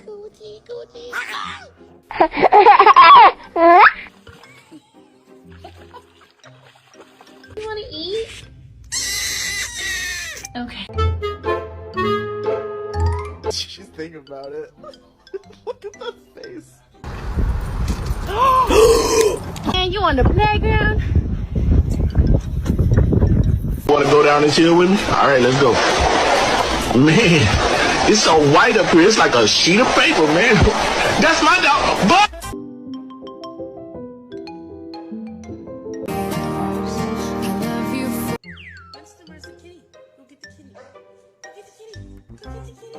Coochie, coochie. You want to eat? Okay. She's thinking about it. Look at that face. And you on the playground? Want to go down this hill with me? All right, let's go. Man, it's so white up here. It's like a sheet of paper, man. That's my dog. But Winston, where's the kitty? Go get the kitty. Go get the kitty. Go get the kitty.